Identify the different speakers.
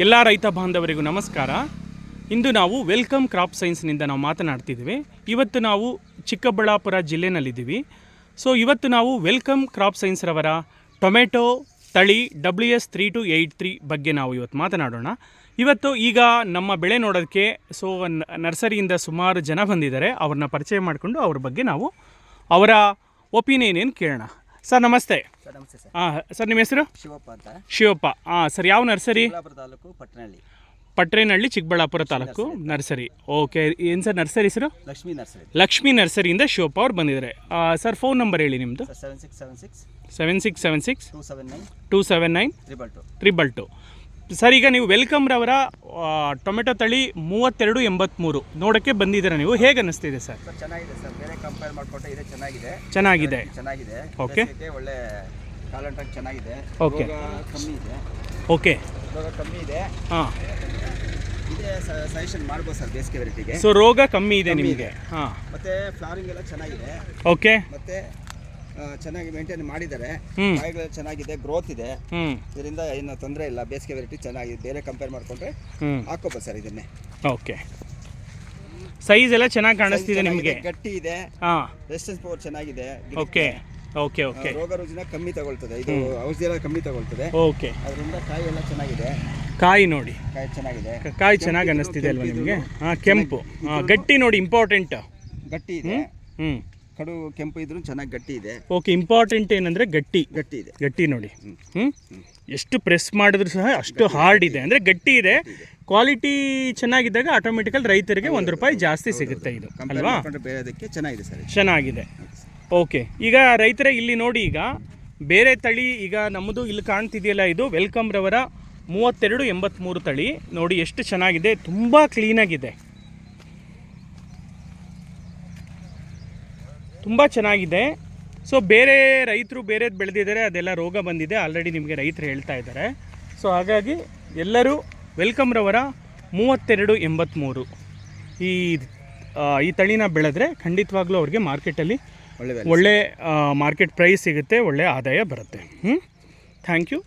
Speaker 1: ಎಲ್ಲ ರೈತ ಬಾಂಧವರಿಗೂ ನಮಸ್ಕಾರ. ಇಂದು ನಾವು ವೆಲ್ಕಮ್ ಕ್ರಾಪ್ ಸೈನ್ಸ್ನಿಂದ ನಾವು ಮಾತನಾಡ್ತಿದ್ದೀವಿ. ಇವತ್ತು ನಾವು ಚಿಕ್ಕಬಳ್ಳಾಪುರ ಜಿಲ್ಲೆನಲ್ಲಿದ್ದೀವಿ. ಸೊ ಇವತ್ತು ನಾವು ವೆಲ್ಕಮ್ ಕ್ರಾಪ್ ಸೈನ್ಸ್ ರವರ ಟೊಮೆಟೊ ತಳಿ WS3283 ಬಗ್ಗೆ ನಾವು ಇವತ್ತು ಮಾತನಾಡೋಣ. ಇವತ್ತು ಈಗ ನಮ್ಮ ಬೆಳೆ ನೋಡೋದಕ್ಕೆ ನರ್ಸರಿಯಿಂದ ಸುಮಾರು ಜನ ಬಂದಿದ್ದಾರೆ. ಅವ್ರನ್ನ ಪರಿಚಯ ಮಾಡಿಕೊಂಡು ಅವ್ರ ಬಗ್ಗೆ ನಾವು ಅವರ ಒಪಿನಿಯನ್ ಏನು ಕೇಳೋಣ. ಸರ್ ನಮಸ್ತೆ.
Speaker 2: ಸರ್ ನಮಸ್ತೆ ಸರ್.
Speaker 1: ಸರ್ ನಿಮ್ಮ ಹೆಸರು?
Speaker 2: ಶಿವಪ್ಪ ಅಂತ.
Speaker 1: ಶಿವಪ್ಪ. ಸರ್ ಯಾವ nursery?
Speaker 2: Chikkaballapur taluk
Speaker 1: Patrenahalli Chikkaballapur taluk nursery. Okay. ಏನು ಸರ್ ನರ್ಸರಿ ಹೆಸರು?
Speaker 2: ಲಕ್ಷ್ಮೀ ನರ್ಸರಿ.
Speaker 1: ಲಕ್ಷ್ಮೀ ನರ್ಸರಿಯಿಂದ ಶಿವಪ್ಪ ಅವ್ರು ಬಂದಿದ್ದಾರೆ. ಸರ್ ಫೋನ್ ನಂಬರ್ ಹೇಳಿ ನಿಮ್ಮದು. 7676 279 279 ಸರ್, ಈಗ ನೀವು ವೆಲ್ಕಮ್ ರವರ ಟೊಮೆಟೊ ತಳಿ 3283 ನೋಡೋಕ್ಕೆ ಬಂದಿದ್ದೀರಾ. ನೀವು ಹೇಗೆ ಅನ್ನಿಸ್ತಿದೆ ಸರ್?
Speaker 2: ಚೆನ್ನಾಗಿದೆ ಸರ್, ಬೇರೆ ಕಂಪೇರ್ ಮಾಡಿಕೊಂಡ್ರೆ ಇದೆ
Speaker 1: ಚೆನ್ನಾಗಿದೆ. ಓಕೆ.
Speaker 2: ಒಳ್ಳೆ ಕಾಲಂಟಾಗಿ ಚೆನ್ನಾಗಿದೆ.
Speaker 1: ಓಕೆ.
Speaker 2: ಕಮ್ಮಿ ಇದೆ.
Speaker 1: ಓಕೆ.
Speaker 2: ಕಮ್ಮಿ ಇದೆ.
Speaker 1: ಹಾಂ,
Speaker 2: ಇದೇ ಸಜೆಷನ್ ಮಾಡ್ಬೋದು ಸರ್ ಬೇಸಿಗೆ ವೆರೈಟಿಗೆ.
Speaker 1: ಸೊ ರೋಗ ಕಮ್ಮಿ ಇದೆ ನಿಮಗೆ. ಹಾಂ.
Speaker 2: ಮತ್ತೆ ಫ್ಲವರಿಂಗ್ ಎಲ್ಲ ಚೆನ್ನಾಗಿದೆ.
Speaker 1: ಓಕೆ.
Speaker 2: ಮತ್ತೆ ಚೆನ್ನಾಗಿ ಮೇಂಟೈನ್ ಮಾಡಿದ್ದಾರೆ. ಕಾಯಿಗಳು ಚೆನ್ನಾಗಿದೆ, ಗ್ರೋತ್ ಇದೆ. ಇದರಿಂದ ಏನು ತೊಂದರೆ ಇಲ್ಲ. ಬೇಸಿಗೆ ವೆರೈಟಿ ಚೆನ್ನಾಗಿದೆ, ಬೇರೆ ಕಂಪೇರ್ ಮಾಡಿಕೊಂಡ್ರೆ ಹಾಕೋಬೋದು ಸರ್ ಇದನ್ನೇ.
Speaker 1: ಓಕೆ. ಸೈಜ್ ಎಲ್ಲ ಚೆನ್ನಾಗಿ ಕಾಣಿಸ್ತಿದೆ ನಿಮಗೆ.
Speaker 2: ಗಟ್ಟಿ ಇದೆ.
Speaker 1: ಹಾಂ.
Speaker 2: ರೆಸಿಸ್ಟೆನ್ಸ್ ಪವರ್ ಚೆನ್ನಾಗಿದೆ.
Speaker 1: ಓಕೆ. ಓಕೆ. ಓಕೆ.
Speaker 2: ರೋಗ ರುಜಿನ ಕಮ್ಮಿ ತಗೊಳ್ತದೆ, ಇದು ಔಷಧಿ ಎಲ್ಲ ಕಮ್ಮಿ ತಗೊಳ್ತದೆ.
Speaker 1: ಓಕೆ.
Speaker 2: ಅದರಿಂದ ಕಾಯಿ ಎಲ್ಲ ಚೆನ್ನಾಗಿದೆ.
Speaker 1: ಕಾಯಿ ನೋಡಿ,
Speaker 2: ಕಾಯಿ ಚೆನ್ನಾಗಿದೆ.
Speaker 1: ಕಾಯಿ ಚೆನ್ನಾಗಿ ಅನ್ನಿಸ್ತಿದೆ ಅಲ್ವಾ ನಿಮಗೆ? ಹಾಂ, ಕೆಂಪು. ಗಟ್ಟಿ ನೋಡಿ, ಇಂಪಾರ್ಟೆಂಟ್.
Speaker 2: ಗಟ್ಟಿ ಇದೆ.
Speaker 1: ಹ್ಞೂ.
Speaker 2: ಕಡು ಕೆಂಪು ಇದ್ರೂ ಚೆನ್ನಾಗಿ ಗಟ್ಟಿ ಇದೆ.
Speaker 1: ಓಕೆ. ಇಂಪಾರ್ಟೆಂಟ್ ಏನಂದರೆ ಗಟ್ಟಿ
Speaker 2: ಇದೆ.
Speaker 1: ಗಟ್ಟಿ ನೋಡಿ. ಎಷ್ಟು ಪ್ರೆಸ್ ಮಾಡಿದ್ರು ಸಹ ಅಷ್ಟು ಹಾರ್ಡ್ ಇದೆ, ಅಂದರೆ ಗಟ್ಟಿ ಇದೆ. ಕ್ವಾಲಿಟಿ ಚೆನ್ನಾಗಿದ್ದಾಗ ಆಟೋಮೆಟಿಕಲ್ ರೈತರಿಗೆ ₹1 ಜಾಸ್ತಿ ಸಿಗುತ್ತೆ. ಇದು ಅಲ್ವಾ?
Speaker 2: ಬೇರೆದಕ್ಕೆ ಚೆನ್ನಾಗಿದೆ ಸರ್,
Speaker 1: ಚೆನ್ನಾಗಿದೆ. ಓಕೆ. ಈಗ ರೈತರೇ ಇಲ್ಲಿ ನೋಡಿ, ಈಗ ಬೇರೆ ತಳಿ ಈಗ ನಮ್ಮದು ಇಲ್ಲಿ ಕಾಣ್ತಿದೆಯಲ್ಲ, ಇದು ವೆಲ್ಕಮ್ ರವರ 3283 ತಳಿ ನೋಡಿ ಎಷ್ಟು ಚೆನ್ನಾಗಿದೆ. ತುಂಬ ಕ್ಲೀನಾಗಿದೆ, ತುಂಬ ಚೆನ್ನಾಗಿದೆ. ಸೊ ಬೇರೆ ರೈತರು ಬೇರೆದು ಬೆಳೆದಿದ್ದಾರೆ, ಅದೆಲ್ಲ ರೋಗ ಬಂದಿದೆ ಆಲ್ರೆಡಿ ನಿಮಗೆ ರೈತರು ಹೇಳ್ತಾ ಇದ್ದಾರೆ. ಸೊ ಹಾಗಾಗಿ ಎಲ್ಲರೂ ವೆಲ್ಕಮ್ ರವರ 3283 ಈ ತಳಿನ ಬೆಳೆದ್ರೆ ಖಂಡಿತವಾಗ್ಲೂ ಅವ್ರಿಗೆ ಮಾರ್ಕೆಟಲ್ಲಿ ಒಳ್ಳೆ ಮಾರ್ಕೆಟ್ ಪ್ರೈಸ್ ಸಿಗುತ್ತೆ, ಒಳ್ಳೆ ಆದಾಯ ಬರುತ್ತೆ. Thank you.